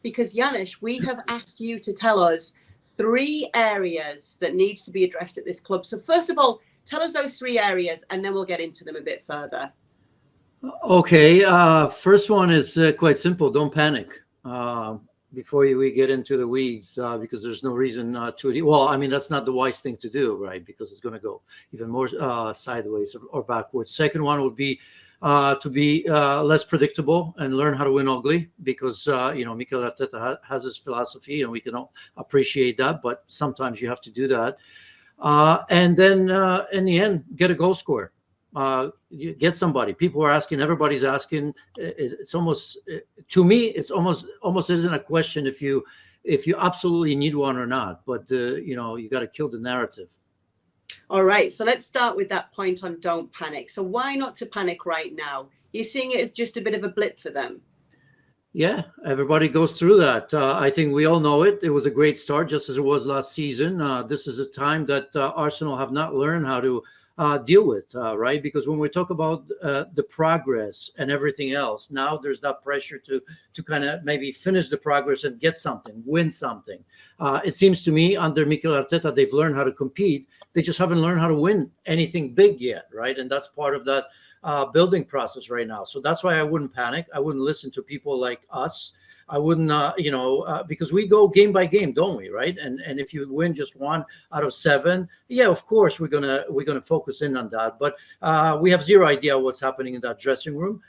because Janusz, we have asked you to tell us 3 areas that needs to be addressed at this club. So first of all, tell us those 3 areas, and then we'll get into them a bit further. Okay. First one is quite simple. Don't panic before we get into the weeds, because there's no reason to. Well, I mean, that's not the wise thing to do, right? Because it's going to go even more sideways or backwards. Second one would be to be less predictable and learn how to win ugly, because Mikel Arteta has his philosophy, and we can all appreciate that, but sometimes you have to do that. And then in the end, get a goal scorer. You get somebody. People are asking. Everybody's asking. It's almost, to me, it's almost isn't a question if you absolutely need one or not. But you got to kill the narrative. All right, so let's start with that point on don't panic. So why not to panic right now? You're seeing it as just a bit of a blip for them. Yeah, everybody goes through that. I think we all know it. It was a great start, just as it was last season. This is a time that Arsenal have not learned how to deal with, right? Because when we talk about the progress and everything else, now there's that pressure to kind of maybe finish the progress and get something, win something. It seems to me under Mikel Arteta, they've learned how to compete. They just haven't learned how to win anything big yet, right? And that's part of that building process right now. So that's why I wouldn't panic. I wouldn't listen to people like us. I wouldn't, because we go game by game, don't we? Right. And if you win just 1 out of 7, yeah, of course, we're gonna focus in on that. But we have zero idea what's happening in that dressing room.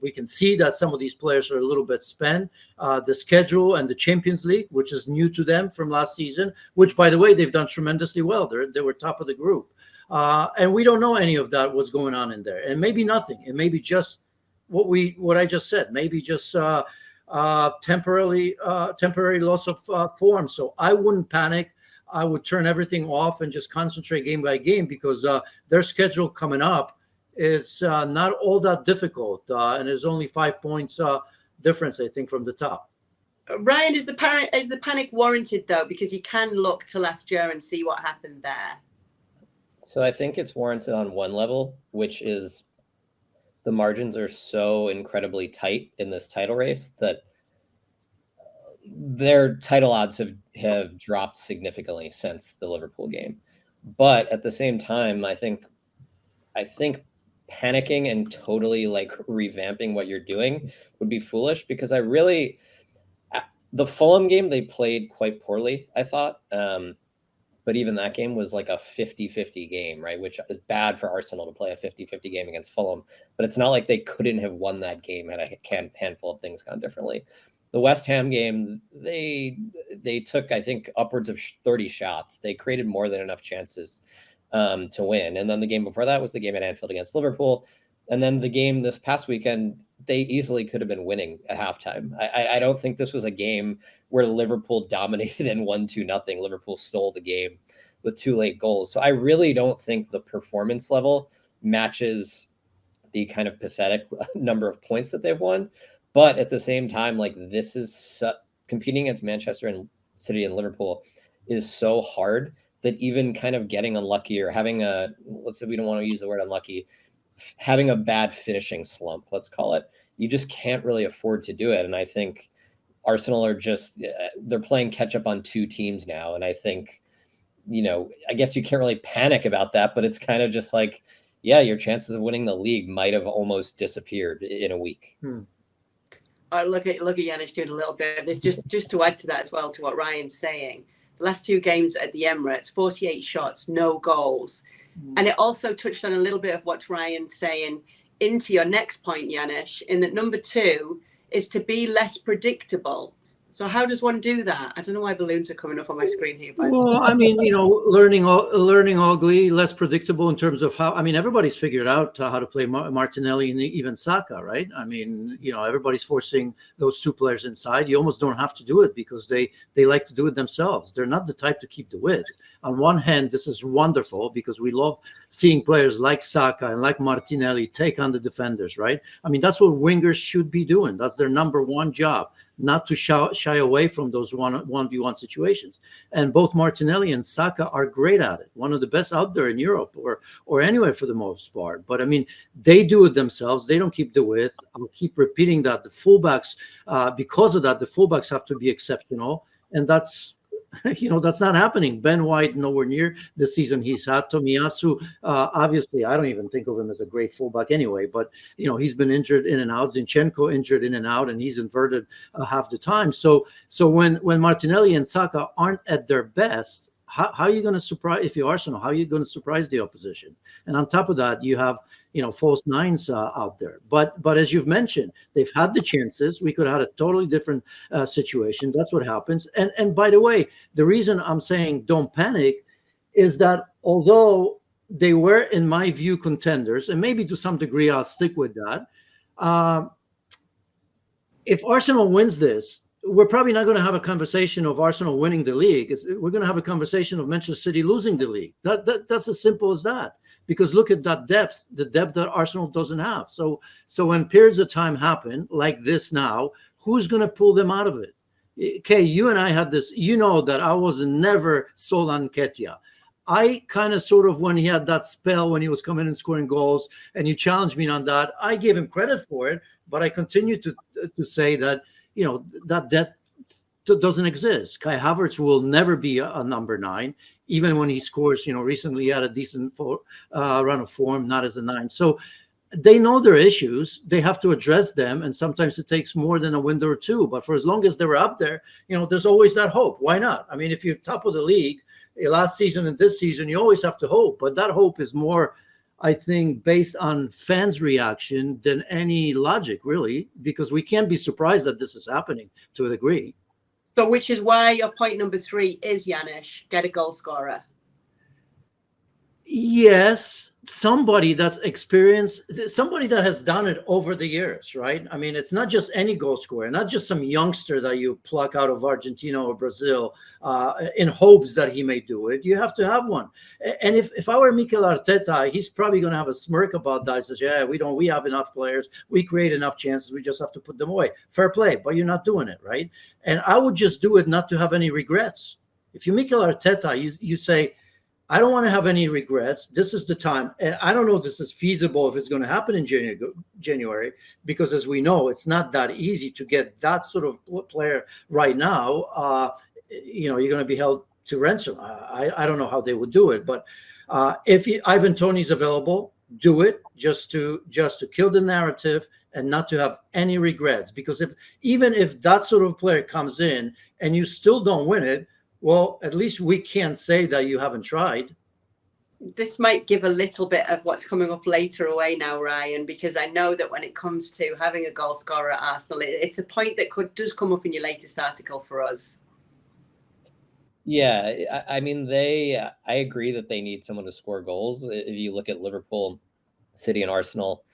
We can see that some of these players are a little bit spent. The schedule and the Champions League, which is new to them from last season, which, by the way, they've done tremendously well. They were top of the group. And we don't know any of that, what's going on in there. And maybe nothing. It may be just what I just said. Maybe just temporary loss of form. So I wouldn't panic. I would turn everything off and just concentrate game by game, because their schedule coming up is not all that difficult, and there's only 5 points difference, I think, from the top. Ryan, is the panic warranted though? Because you can look to last year and see what happened there. So I think it's warranted on one level, which is the margins are so incredibly tight in this title race that their title odds have dropped significantly since the Liverpool game. But at the same time, I think panicking and totally like revamping what you're doing would be foolish, because the Fulham game, they played quite poorly, I thought. But even that game was like a 50-50 game, right? Which is bad for Arsenal to play a 50-50 game against Fulham. But it's not like they couldn't have won that game had a handful of things gone differently. The West Ham game, they took, I think, upwards of 30 shots. They created more than enough chances to win. And then the game before that was the game at Anfield against Liverpool. And then the game this past weekend, they easily could have been winning at halftime. I don't think this was a game where Liverpool dominated and won 2-0. Liverpool stole the game with 2 late goals. So I really don't think the performance level matches the kind of pathetic number of points that they've won. But at the same time, like, this is competing against Manchester and City and Liverpool is so hard that even kind of getting unlucky or having let's say we don't want to use the word unlucky, having a bad finishing slump, let's call it, you just can't really afford to do it. And I think Arsenal are they're playing catch up on 2 teams now. And I think, I guess you can't really panic about that, but it's kind of just like, yeah, your chances of winning the league might have almost disappeared in a week. Look at Janusz doing a little bit of this, just to add to that as well, to what Ryan's saying. The last 2 games at the Emirates, 48 shots, no goals. And it also touched on a little bit of what Ryan's saying into your next point, Janusz, in that number 2 is to be less predictable. So how does one do that? I don't know why balloons are coming up on my screen here. Well, I mean, learning ugly, less predictable in terms of how. I mean, everybody's figured out how to play Martinelli and even Saka, right? I mean, everybody's forcing those 2 players inside. You almost don't have to do it because they like to do it themselves. They're not the type to keep the width. On one hand, this is wonderful because we love seeing players like Saka and like Martinelli take on the defenders, right? I mean, that's what wingers should be doing. That's their number 1 job. not to shy away from those 1v1 situations. And both Martinelli and Saka are great at it. One of the best out there in Europe or anywhere for the most part. But I mean, they do it themselves. They don't keep the width. I'll keep repeating that. The fullbacks, because of that, the fullbacks have to be exceptional. And that's, that's not happening. Ben White, nowhere near the season he's had. Tomiyasu, obviously, I don't even think of him as a great fullback anyway, but, he's been injured in and out. Zinchenko injured in and out, and he's inverted half the time. So when Martinelli and Saka aren't at their best, how are you going to surprise, if you're Arsenal, how are you going to surprise the opposition? And on top of that, you have, false nines out there. But as you've mentioned, they've had the chances. We could have had a totally different situation. That's what happens. And by the way, the reason I'm saying don't panic is that although they were, in my view, contenders, and maybe to some degree I'll stick with that, if Arsenal wins this, we're probably not going to have a conversation of Arsenal winning the league. We're going to have a conversation of Manchester City losing the league. That's as simple as that. Because look at that depth, the depth that Arsenal doesn't have. So when periods of time happen like this now, who's going to pull them out of it? Okay, you and I had this. That I was never sold on Nketiah. I kind of sort of, when he had that spell when he was coming and scoring goals, and you challenged me on that, I gave him credit for it, but I continue to say that that depth doesn't exist. Kai Havertz will never be a number 9, even when he scores. Recently he had a decent run of form, not as a 9. So they know their issues. They have to address them, and sometimes it takes more than a window or two. But for as long as they were up there, there's always that hope. Why not? I mean, if you're top of the league last season and this season, you always have to hope. But that hope is more, I think, based on fans' reaction than any logic, really, because we can't be surprised that this is happening to a degree. So, which is why your point number 3 is, Janusz, get a goal scorer. Yes, somebody that's experienced, somebody that has done it over the years, right? I mean, it's not just any goal scorer, not just some youngster that you pluck out of Argentina or Brazil in hopes that he may do it. You have to have one. And if I were Mikel Arteta, he's probably going to have a smirk about that. He says, yeah, we have enough players. We create enough chances. We just have to put them away. Fair play, but you're not doing it, right? And I would just do it not to have any regrets. If you're Mikel Arteta, you say, I don't want to have any regrets. This is the time. And I don't know if this is feasible, if it's going to happen in January, because as we know, it's not that easy to get that sort of player right now. You're going to be held to ransom. I don't know how they would do it. But if Ivan Toney's available, do it just to kill the narrative and not to have any regrets. Because even if that sort of player comes in and you still don't win it, well, at least we can't say that you haven't tried. This might give a little bit of what's coming up later away now, Ryan, because I know that when it comes to having a goal scorer at Arsenal, it's a point that does come up in your latest article for us. Yeah, I mean, I agree that they need someone to score goals. If you look at Liverpool, City, and Arsenal,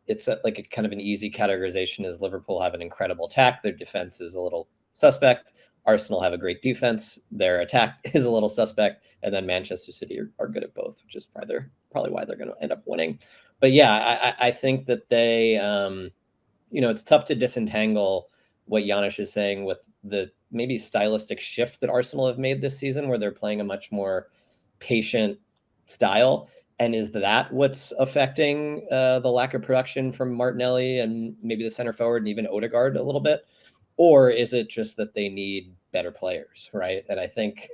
it's like a kind of an easy categorization as Liverpool have an incredible attack. Their defense is a little suspect. Arsenal have a great defense. Their attack is a little suspect. And then Manchester City are good at both, which is probably why they're going to end up winning. But yeah, I think that they, it's tough to disentangle what Janusz is saying with the maybe stylistic shift that Arsenal have made this season, where they're playing a much more patient style. And is that what's affecting the lack of production from Martinelli and maybe the center forward and even Odegaard a little bit? Or is it just that they need better players, right? And I think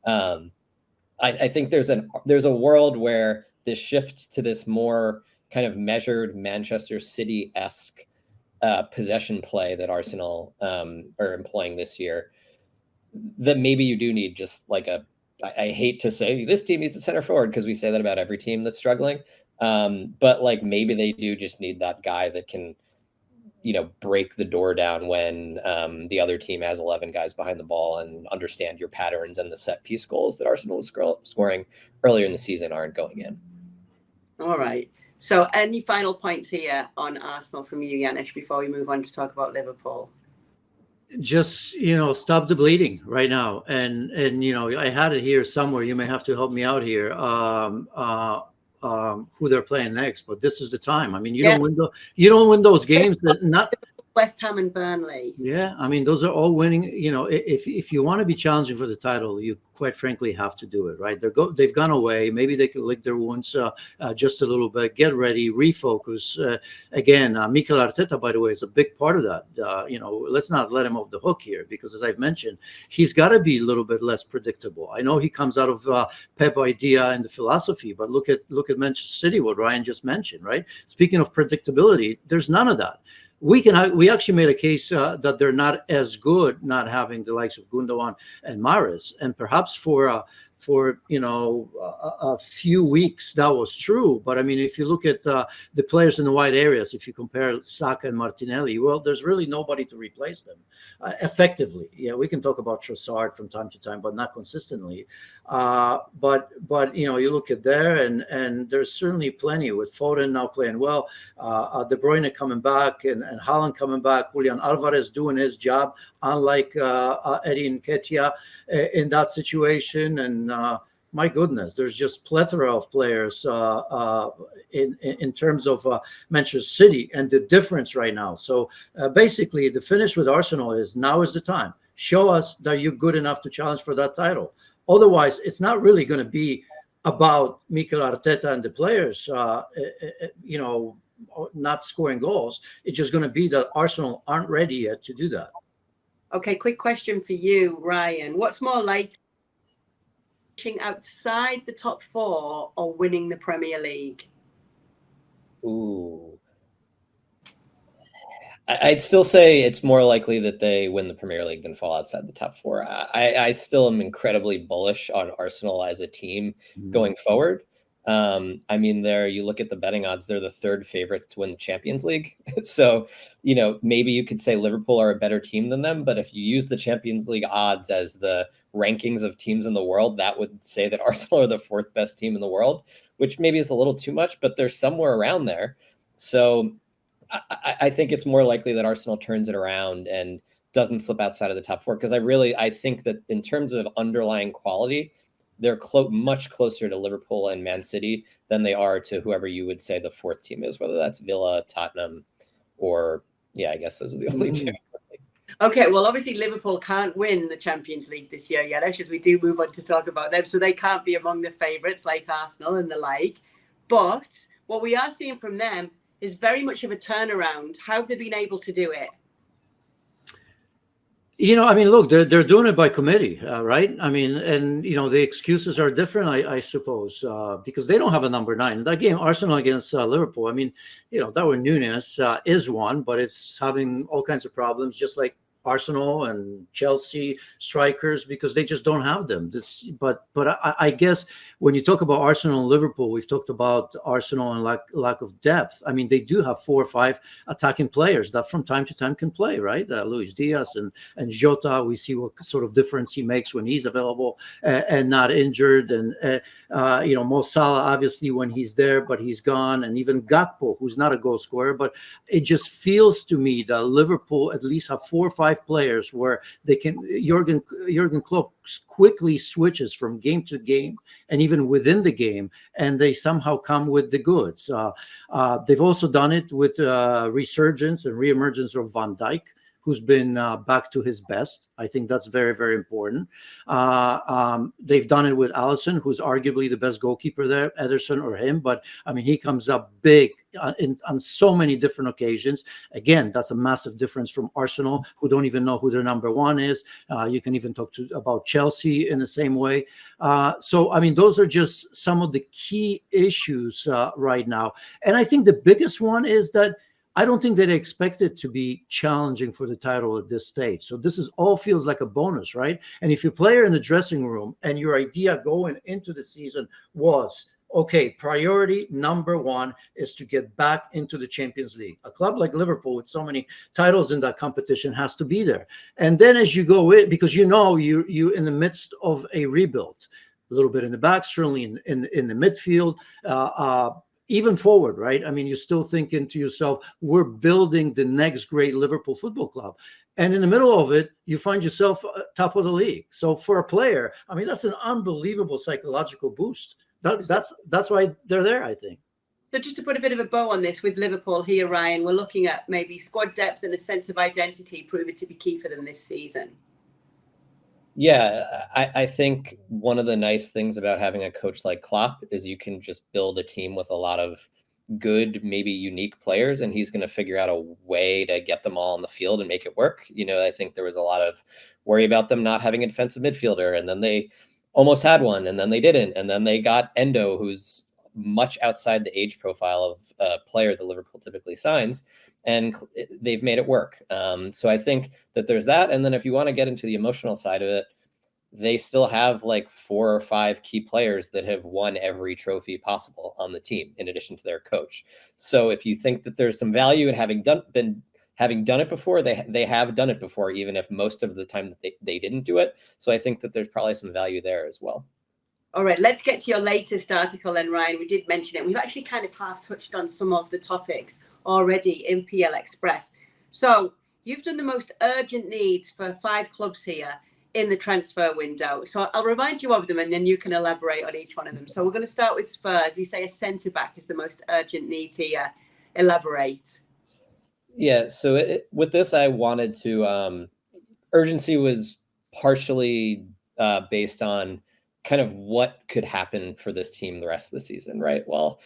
I think there's a world where this shift to this more kind of measured Manchester City-esque possession play that Arsenal are employing this year, that maybe you do need just like I hate to say this team needs a center forward because we say that about every team that's struggling. But like maybe they do just need that guy that can, break the door down when the other team has 11 guys behind the ball and understand your patterns, and the set piece goals that Arsenal was scoring earlier in the season aren't going in. All right. So any final points here on Arsenal from you, Janusz, before we move on to talk about Liverpool? Just, stop the bleeding right now. And I had it here somewhere. You may have to help me out here. Who they're playing next, but this is the time. I mean, you don't win those games that West Ham and Burnley. Yeah, I mean, those are all winning. You know, if you want to be challenging for the title, you quite frankly have to do it, right? They've gone away. Maybe they can lick their wounds just a little bit, get ready, refocus. Again, Mikel Arteta, by the way, is a big part of that. You know, let's not let him off the hook here, because as I've mentioned, he's got to be a little bit less predictable. I know he comes out of Pep idea and the philosophy, but look at Manchester City, what Ryan just mentioned, right? Speaking of predictability, there's none of that. We actually made a case that they're not as good not having the likes of Gundogan and Mahrez, and perhaps for you know a few weeks that was true. But I mean, if you look at the players in the wide areas, if you compare Saka and Martinelli, well, there's really nobody to replace them effectively. Yeah, we can talk about Trossard from time to time, but not consistently. But you know, you look at there, and there's certainly plenty with Foden now playing well, De Bruyne coming back, and Haaland coming back, Julian Alvarez doing his job, unlike Eddie Nketiah in that situation. And my goodness, there's just plethora of players in terms of Manchester City, and the difference right now. So basically, the finish with Arsenal is now is the time. Show us that you're good enough to challenge for that title. Otherwise, it's not really going to be about Mikel Arteta and the players, you know, not scoring goals. It's just going to be that Arsenal aren't ready yet to do that. Okay, quick question for you, Ryan. What's more likely, outside the top four or winning the Premier League? Ooh. I'd still say it's more likely that they win the Premier League than fall outside the top four. I still am incredibly bullish on Arsenal as a team going forward. I mean, you look at the betting odds, they're the third favorites to win the Champions League. So, you know, maybe you could say Liverpool are a better team than them, but if you use the Champions League odds as the rankings of teams in the world, that would say that Arsenal are the fourth best team in the world, which maybe is a little too much, but they're somewhere around there. So I think it's more likely that Arsenal turns it around and doesn't slip outside of the top four, because I think that in terms of underlying quality, they're much closer to Liverpool and Man City than they are to whoever you would say the fourth team is, whether that's Villa, Tottenham, or I guess those are the only two. Okay, well, obviously Liverpool can't win the Champions League this year yet, as we do move on to talk about them, so they can't be among the favourites like Arsenal and the like. But what we are seeing from them is very much of a turnaround. How have they been able to do it? You know, I mean, look, they're doing it by committee, right? I mean, and, you know, the excuses are different, I suppose, because they don't have a number 9. That game, Arsenal against Liverpool, I mean, you know, Darwin Núñez is one, but it's having all kinds of problems, just like Arsenal and Chelsea strikers, because they just don't have them. But I guess when you talk about Arsenal and Liverpool, we've talked about Arsenal and lack of depth. I mean, they do have 4 or 5 attacking players that from time to time can play, right? Luis Diaz and Jota. We see what sort of difference he makes when he's available and not injured. And you know, Mo Salah, obviously when he's there, but he's gone. And even Gakpo, who's not a goal scorer. But it just feels to me that Liverpool at least have 4 or 5 players where they can Jurgen Klopp quickly switches from game to game and even within the game, and they somehow come with the goods. They've also done it with resurgence and reemergence of Van Dijk, who's been back to his best. I think that's very, very important. They've done it with Alisson, who's arguably the best goalkeeper there, Ederson or him. But, I mean, he comes up big on so many different occasions. Again, that's a massive difference from Arsenal, who don't even know who their number 1 is. You can even talk about Chelsea in the same way. So, I mean, those are just some of the key issues right now. And I think the biggest one is that I don't think they expected to be challenging for the title at this stage. So this all feels like a bonus, right? And if you play in the dressing room and your idea going into the season was, okay, priority number 1 is to get back into the Champions League. A club like Liverpool with so many titles in that competition has to be there. And then as you go in, because you know you in the midst of a rebuild, a little bit in the back, certainly in the midfield, even forward, right? I mean, you're still thinking to yourself, we're building the next great Liverpool football club. And in the middle of it, you find yourself top of the league. So for a player, I mean, that's an unbelievable psychological boost. That's why they're there, I think. So just to put a bit of a bow on this with Liverpool here, Ryan, we're looking at maybe squad depth and a sense of identity proving to be key for them this season. Yeah, I think one of the nice things about having a coach like Klopp is you can just build a team with a lot of good, maybe unique players, and he's going to figure out a way to get them all on the field and make it work. I think there was a lot of worry about them not having a defensive midfielder, and then they almost had one, and then they didn't, and then they got Endo, who's much outside the age profile of a player that Liverpool typically signs, and they've made it work. So I think that there's that. And then if you want to get into the emotional side of it, they still have like 4 or 5 key players that have won every trophy possible on the team, in addition to their coach. So if you think that there's some value in having done it before, they have done it before, even if most of the time that they didn't do it. So I think that there's probably some value there as well. All right, let's get to your latest article then, Ryan. We did mention it. We've actually kind of half touched on some of the topics already in PL Express. So you've done the most urgent needs for 5 clubs here in the transfer window. So I'll remind you of them and then you can elaborate on each one of them. So we're going to start with Spurs. You say a centre-back is the most urgent need here. Elaborate. Yeah, so with this, I wanted to, urgency was partially based on kind of what could happen for this team the rest of the season, right? Well,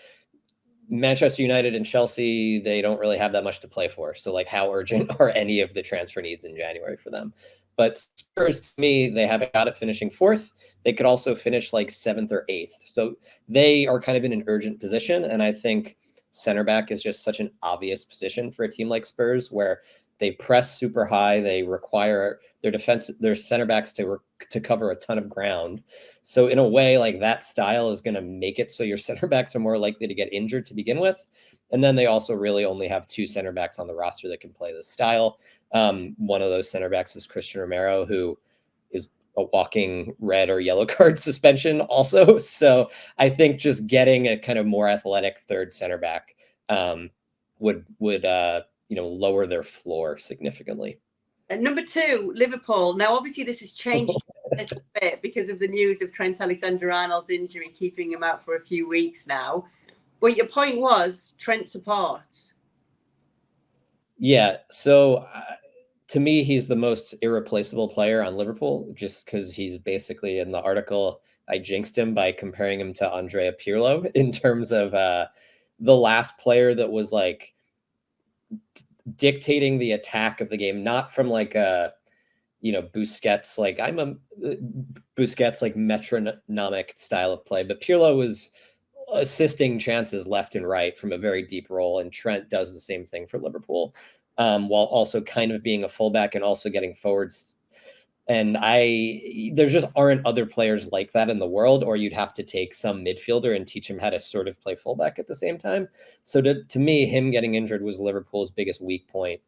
Manchester United and Chelsea, they don't really have that much to play for. So like how urgent are any of the transfer needs in January for them? But Spurs, to me, they haven't got it finishing 4th. They could also finish like 7th or 8th. So they are kind of in an urgent position. And I think center back is just such an obvious position for a team like Spurs, where they press super high. They require their center backs to cover a ton of ground. So in a way, like that style is going to make it so your center backs are more likely to get injured to begin with. And then they also really only have 2 center backs on the roster that can play this style. One of those center backs is Christian Romero, who is a walking red or yellow card suspension also. So I think just getting a kind of more athletic third center back would lower their floor significantly. And number 2, Liverpool. Now, obviously, this has changed a little bit because of the news of Trent Alexander-Arnold's injury, keeping him out for a few weeks now. But your point was Trent supports. Yeah. So to me, he's the most irreplaceable player on Liverpool, just because he's basically, in the article, I jinxed him by comparing him to Andrea Pirlo in terms of the last player that was like dictating the attack of the game, not from like Busquets, like Busquets, like metronomic style of play, but Pirlo was assisting chances left and right from a very deep role, and Trent does the same thing for Liverpool, while also kind of being a fullback and also getting forwards. And there just aren't other players like that in the world, or you'd have to take some midfielder and teach him how to sort of play fullback at the same time. So to me, him getting injured was Liverpool's biggest weak point.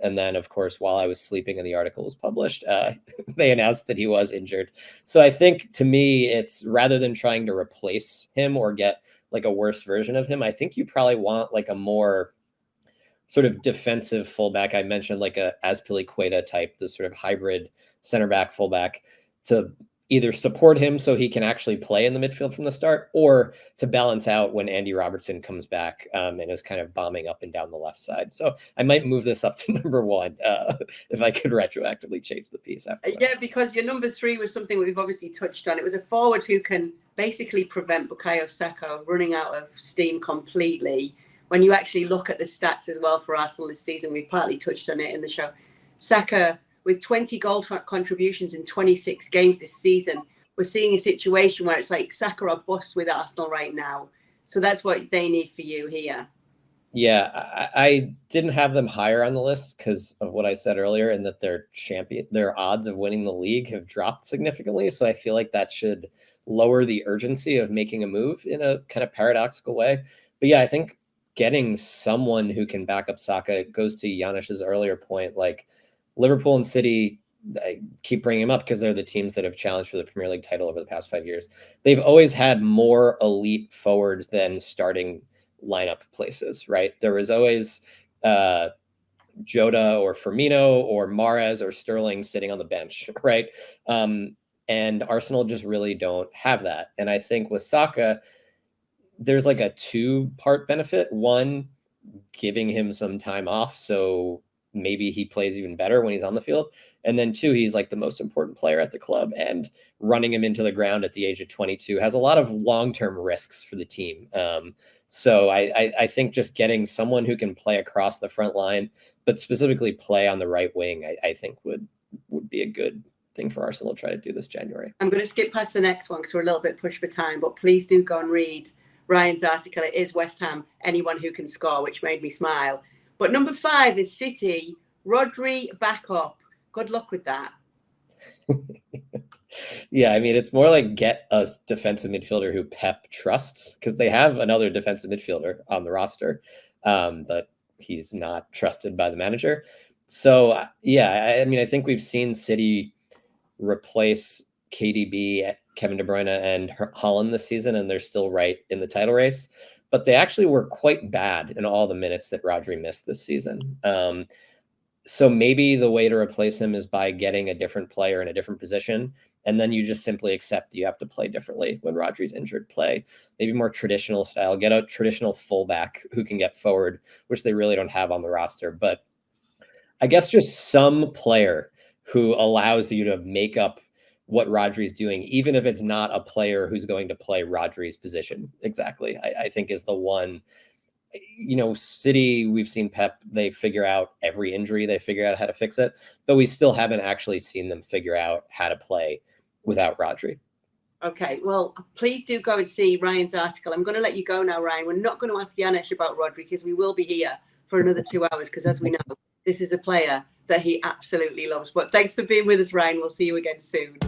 And then, of course, while I was sleeping and the article was published, they announced that he was injured. So I think, to me, it's, rather than trying to replace him or get like a worse version of him, I think you probably want like a more sort of defensive fullback. I mentioned like a Azpilicueta type, the sort of hybrid center back fullback, to either support him so he can actually play in the midfield from the start, or to balance out when Andy Robertson comes back and is kind of bombing up and down the left side. So I might move this up to number 1 if I could retroactively change the piece after. Yeah, because your number 3 was something we've obviously touched on. It was a forward who can basically prevent Bukayo Saka running out of steam completely. When you actually look at the stats as well for Arsenal this season, we've partly touched on it in the show. Saka, with 20 goal contributions in 26 games this season, we're seeing a situation where it's like Saka or bust with Arsenal right now. So that's what they need for you here. Yeah, I didn't have them higher on the list because of what I said earlier, and that their odds of winning the league have dropped significantly. So I feel like that should lower the urgency of making a move in a kind of paradoxical way. But yeah, I think getting someone who can back up Saka goes to Janusz's earlier point. Like Liverpool and City, I keep bringing them up because they're the teams that have challenged for the Premier League title over the past 5 years. They've always had more elite forwards than starting lineup places, right? There was always Jota or Firmino or Mahrez or Sterling sitting on the bench, right? And Arsenal just really don't have that. And I think with Saka, there's like a 2-part benefit. One, giving him some time off, so maybe he plays even better when he's on the field. And then 2, he's like the most important player at the club, and running him into the ground at the age of 22 has a lot of long-term risks for the team. So I think just getting someone who can play across the front line, but specifically play on the right wing, I think would be a good thing for Arsenal to try to do this January. I'm going to skip past the next one because we're a little bit pushed for time, but please do go and read Ryan's article. It is West Ham, anyone who can score, which made me smile. But number 5 is City, Rodri back up. Good luck with that. Yeah, I mean, it's more like get a defensive midfielder who Pep trusts, because they have another defensive midfielder on the roster, but he's not trusted by the manager. So, yeah, I mean, I think we've seen City replace KDB, Kevin De Bruyne, and Haaland this season, and they're still right in the title race. But they actually were quite bad in all the minutes that Rodri missed this season. So maybe the way to replace him is by getting a different player in a different position, and then you just simply accept you have to play differently when Rodri's injured. Play maybe more traditional style, get a traditional fullback who can get forward, which they really don't have on the roster. But I guess just some player who allows you to make up what Rodri's doing, even if it's not a player who's going to play Rodri's position exactly, I think is the one. You know, City, we've seen Pep, they figure out every injury, they figure out how to fix it, but we still haven't actually seen them figure out how to play without Rodri. Okay, well, please do go and see Ryan's article. I'm going to let you go now, Ryan. We're not going to ask Janusz about Rodri because we will be here for another 2 hours, because as we know, this is a player that he absolutely loves. But thanks for being with us, Ryan. We'll see you again soon.